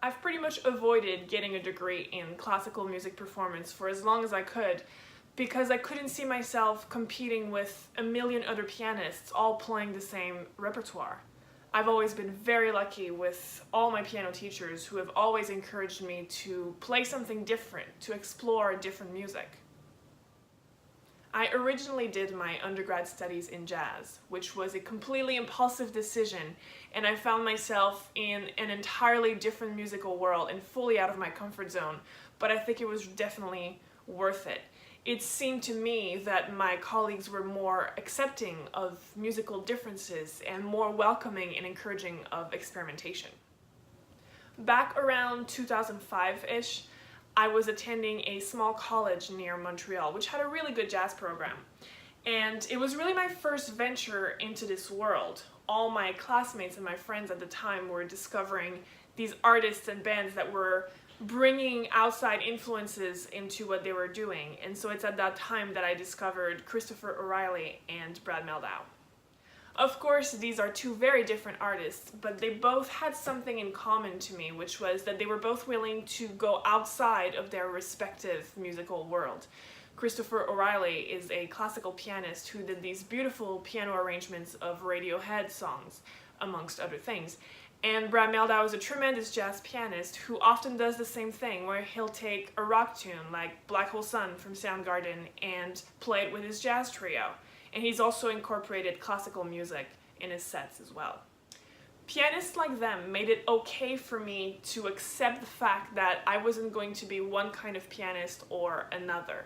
I've pretty much avoided getting a degree in classical music performance for as long as I could because I couldn't see myself competing with a million other pianists all playing the same repertoire. I've always been very lucky with all my piano teachers who have always encouraged me to play something different, to explore different music. I originally did my undergrad studies in jazz, which was a completely impulsive decision, and I found myself in an entirely different musical world and fully out of my comfort zone, but I think it was definitely worth it. It seemed to me that my colleagues were more accepting of musical differences and more welcoming and encouraging of experimentation. Back around 2005-ish, I was attending a small college near Montreal, which had a really good jazz program. And it was really my first venture into this world. All my classmates and my friends at the time were discovering these artists and bands that were bringing outside influences into what they were doing. And so it's at that time that I discovered Christopher O'Reilly and Brad Mehldau. Of course, these are two very different artists, but they both had something in common to me, which was that they were both willing to go outside of their respective musical world. Christopher O'Reilly is a classical pianist who did these beautiful piano arrangements of Radiohead songs, amongst other things. And Brad Mehldau is a tremendous jazz pianist who often does the same thing, where he'll take a rock tune like Black Hole Sun from Soundgarden and play it with his jazz trio. And he's also incorporated classical music in his sets as well. Pianists like them made it okay for me to accept the fact that I wasn't going to be one kind of pianist or another.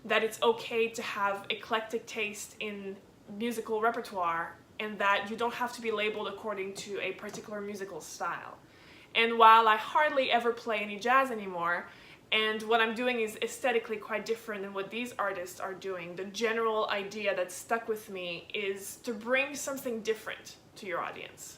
That it's okay to have eclectic taste in musical repertoire and that you don't have to be labeled according to a particular musical style. And while I hardly ever play any jazz anymore, and what I'm doing is aesthetically quite different than what these artists are doing, the general idea that stuck with me is to bring something different to your audience.